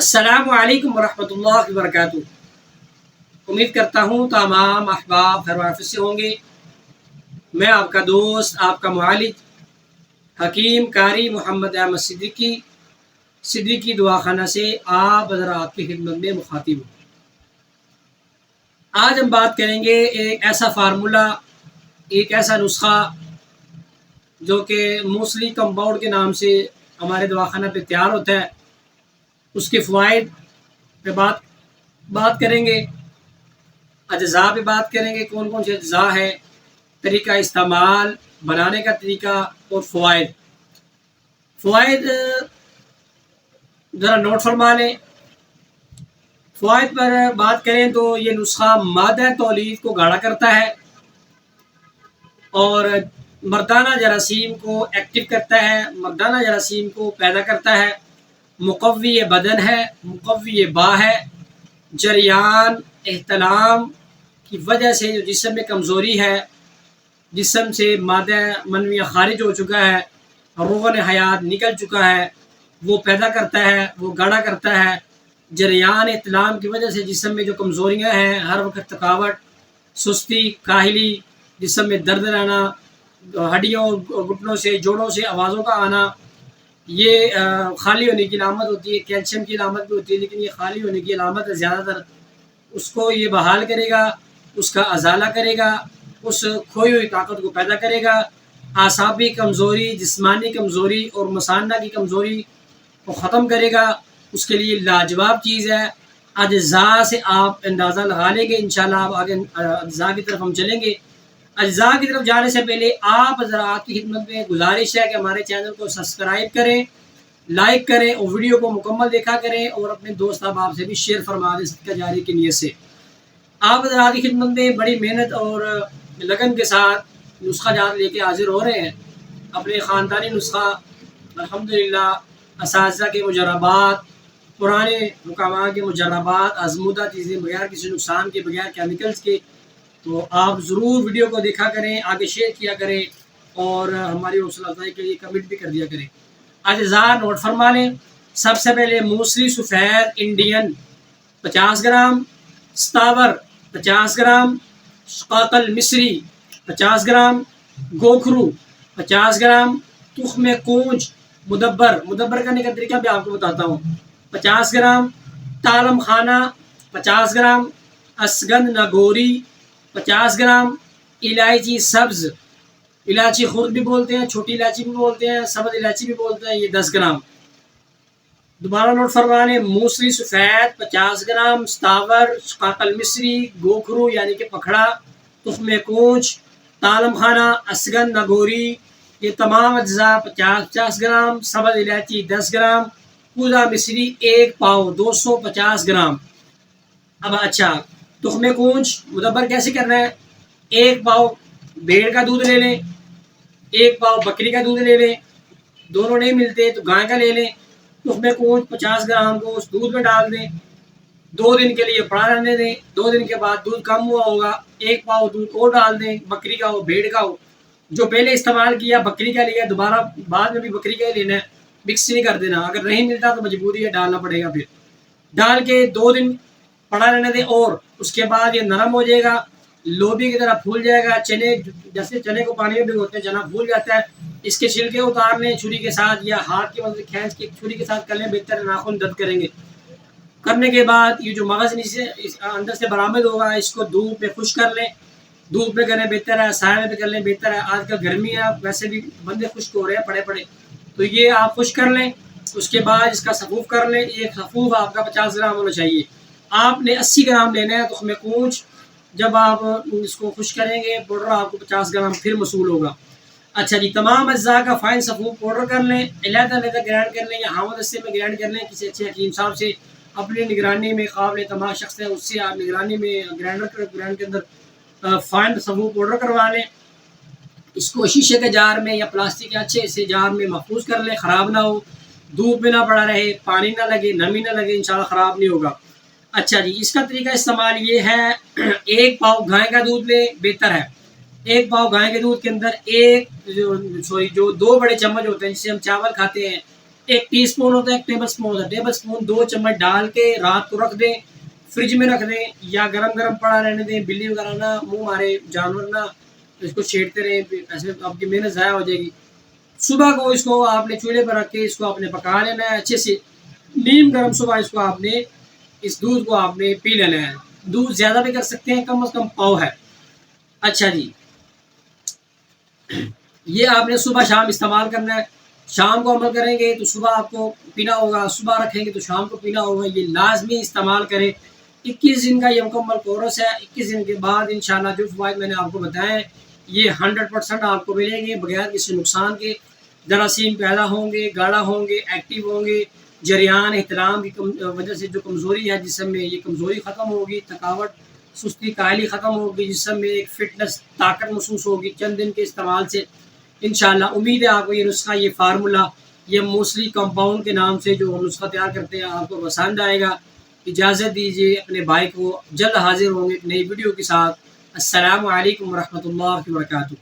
السلام علیکم ورحمۃ اللہ وبرکاتہ۔ امید کرتا ہوں تمام احباب خیر و عافیت سے ہوں گے۔ میں آپ کا دوست، آپ کا معالج حکیم قاری محمد احمد صدیقی دعاخانہ سے آپ حضرات کی خدمت میں مخاطب ہوں۔ آج ہم بات کریں گے ایک ایسا فارمولہ، ایک ایسا نسخہ جو کہ موسلی کمپاؤنڈ کے نام سے ہمارے دواخانہ پہ تیار ہوتا ہے، اس کے فوائد پہ بات کریں گے، اجزاء پہ بات کریں گے، کون کون سے اجزاء ہے، طریقہ استعمال، بنانے کا طریقہ اور فوائد ذرا نوٹ فرما لیں۔ فوائد پر بات کریں تو یہ نسخہ مادہ تولید کو گاڑھا کرتا ہے اور مردانہ جراثیم کو ایکٹیو کرتا ہے، مردانہ جراثیم کو پیدا کرتا ہے، مقوی بدن ہے، مقوی با ہے، جریان احتلام کی وجہ سے جو جسم میں کمزوری ہے، جسم سے مادہ منویہ خارج ہو چکا ہے، روغن حیات نکل چکا ہے، وہ پیدا کرتا ہے، وہ گاڑھا کرتا ہے۔ جریان احتلام کی وجہ سے جسم میں جو کمزوریاں ہیں، ہر وقت تھکاوٹ، سستی، کاہلی، جسم میں درد رہنا، ہڈیوں گھٹنوں سے جوڑوں سے آوازوں کا آنا، یہ خالی ہونے کی علامت ہوتی ہے۔ کیلشیم کی علامت بھی ہوتی ہے، لیکن یہ خالی ہونے کی علامت ہے زیادہ تر۔ اس کو یہ بحال کرے گا، اس کا ازالہ کرے گا، اس کھوئی ہوئی طاقت کو پیدا کرے گا۔ اعصابی کمزوری، جسمانی کمزوری اور مثانہ کی کمزوری کو ختم کرے گا۔ اس کے لیے لاجواب چیز ہے۔ اجزاء سے آپ اندازہ لگا لیں گے، انشاءاللہ آپ آگے اجزاء کی طرف ہم چلیں گے۔ اجزاء کی طرف جانے سے پہلے آپ حضرات کی خدمت میں گزارش ہے کہ ہمارے چینل کو سبسکرائب کریں، لائک کریں اور ویڈیو کو مکمل دیکھا کریں اور اپنے دوست احباب سے بھی شیئر فرما دیں صدقہ جاری کی نیت سے۔ آپ حضرات کی خدمت میں بڑی محنت اور لگن کے ساتھ نسخہ جات لے کے حاضر ہو رہے ہیں۔ اپنے خاندانی نسخہ الحمدللہ، اساتذہ کے مجربات، پرانے حکماء کے مجربات، آزمودہ چیزیں بغیر کسی نقصان کے، بغیر کیمیکلز کے، تو آپ ضرور ویڈیو کو دیکھا کریں، آگے شیئر کیا کریں اور ہماری حوصلہ افزائی کے لیے کمنٹ بھی کر دیا کریں۔ اجزاء نوٹ فرما لیں۔ سب سے پہلے موسلی سفید انڈین 50 گرام، ستاور 50 گرام، شقاقل مصری 50 گرام، گوکھرو 50 گرام، تخم کونج مدبر کرنے کا طریقہ بھی آپ کو بتاتا ہوں، 50 گرام، تالم خانہ 50 گرام، اسگند نگوری 50 گرام، الائچی سبز، الائچی خرد بھی بولتے ہیں، چھوٹی الائچی بھی بولتے ہیں، سبز الائچی بھی بولتے ہیں، یہ 10 گرام۔ دوبارہ نوٹ فرمانے، موسلی سفید 50 گرام، ستاور، شقاقل مصری، گوکھرو یعنی کہ پکھڑا، تخم کونچ، تالم خانہ، اسگند نگوری، یہ تمام اجزاء 50 گرام، سبز الائچی 10 گرام، پوزا مصری 1 پاؤ 250 گرام۔ اب اچھا، تخم کونچ مدبر کیسے کرنا ہے؟ 1 پاؤ بھیڑ کا دودھ لے لیں، 1 پاؤ بکری کا دودھ لے لیں، دونوں نہیں ملتے تو گائے کا لے لیں۔ تخم کونچ 50 گرام کو اس دودھ میں ڈال دیں، 2 دن کے لیے پڑا رہنے دیں۔ 2 دن کے بعد دودھ کم ہوا ہوگا، 1 پاؤ دودھ اور ڈال دیں، بکری کا ہو بھیڑ کا ہو۔ جو پہلے استعمال کیا بکری کا لیا، دوبارہ بعد میں بھی بکری کا ہی لینا ہے، مکس نہیں کر دینا۔ اگر نہیں ملتا تو مجبوری ہے، ڈالنا پڑے گا۔ پھر ڈال کے 2 دن پڑا رہنے دیں اور اس کے بعد یہ نرم ہو جائے گا، لوبی کی طرح پھول جائے گا۔ چنے جیسے چنے کو پانی میں بھگوتے ہیں، چنا پھول جاتا ہے۔ اس کے چھلکے اتار لیں چھری کے ساتھ یا ہاتھ کی مدد سے کھینچ کے چھری کے ساتھ کر لیں، بہتر ہے، ناخن درد کریں گے۔ کرنے کے بعد یہ جو مغز نیچے اندر سے برآمد ہوگا، اس کو دھوپ میں خشک کر لیں۔ دھوپ میں کریں بہتر ہے، سائے میں بھی کر لیں بہتر ہے۔ آج کل گرمی ہے، ویسے بھی بندے خشک ہو رہے ہیں پڑے، تو یہ آپ خشک کر لیں۔ اس کے بعد اس کا سفوف کر لیں۔ ایک سفوف آپ کا 50 گرام ہونا چاہیے۔ آپ نے 80 گرام لینا ہے تخم کونچ۔ جب آپ اس کو خشک کریں گے، پاؤڈر آپ کو 50 گرام پھر موصول ہوگا۔ اچھا جی، تمام اجزاء کا فائن سفوف پاؤڈر کر لیں، علیحدہ گرینڈ کر لیں یا ہاون دستے میں گرینڈ کر لیں، کسی اچھے حکیم صاحب سے اپنی نگرانی میں، قابل اعتماد شخص ہے اس سے آپ نگرانی میں گرینڈ کے اندر فائن سفوف پاؤڈر کروا لیں۔ اس کو شیشے کے جار میں یا پلاسٹک کے اچھے سے جار میں محفوظ کر لیں، خراب نہ ہو، دھوپ میں نہ پڑا رہے، پانی نہ لگے، نمی نہ لگے، انشاءاللہ خراب نہیں ہوگا۔ اچھا جی، اس کا طریقہ استعمال یہ ہے، 1 پاؤ گائے کا دودھ لیں، بہتر ہے۔ 1 پاؤ گائے کے دودھ کے اندر جو 2 بڑے چمچ ہوتے ہیں جس سے ہم چاول کھاتے ہیں، ایک ٹی اسپون ہوتا ہے، ایک ٹیبل اسپون ہوتا ہے. ٹیبل اسپون 2 چمچ ڈال کے رات کو رکھ دیں، فریج میں رکھ دیں، یا گرم گرم پڑا رہنے دیں. بلی وغیرہ نہ منہ مارے، جانور نہ اس کو چھیڑتے رہیں، ایسے آپ کی محنت ضائع ہو جائے گی. صبح کو اس کو آپ نے چولہے پر رکھ کے اس کو آپ نے پکا لینا ہے اچھے سے، نیم گرم. صبح اس کو آپ نے اس دودھ کو آپ نے پی لینا ہے. دودھ زیادہ بھی کر سکتے ہیں، کم از کم پاؤ ہے. اچھا جی، یہ آپ نے صبح شام استعمال کرنا ہے. شام کو عمل کریں گے تو صبح آپ کو پینا ہوگا، صبح رکھیں گے تو شام کو پینا ہوگا. یہ لازمی استعمال کریں. 21 دن کا یہ مکمل کورس ہے. 21 دن کے بعد انشاءاللہ جو فوائد میں نے آپ کو بتایا ہے یہ 100% آپ کو ملیں گے بغیر کسی نقصان کے. جراثیم پیدا ہوں گے، گاڑھا ہوں گے، ایکٹیو ہوں گے. جریان احتلام کی وجہ سے جو کمزوری ہے جسم میں، یہ کمزوری ختم ہوگی. تھکاوٹ، سستی، کاہلی ختم ہوگی. جسم میں ایک فٹنس، طاقت محسوس ہوگی چند دن کے استعمال سے. انشاءاللہ امید ہے آپ کو یہ نسخہ، یہ فارمولا، یہ موسلی کمپاؤنڈ کے نام سے جو نسخہ تیار کرتے ہیں آپ کو پسند آئے گا. اجازت دیجیے، اپنے بھائی کو جلد حاضر ہوں گے ایک نئی ویڈیو کے ساتھ. السلام علیکم ورحمۃ اللہ وبرکاتہ.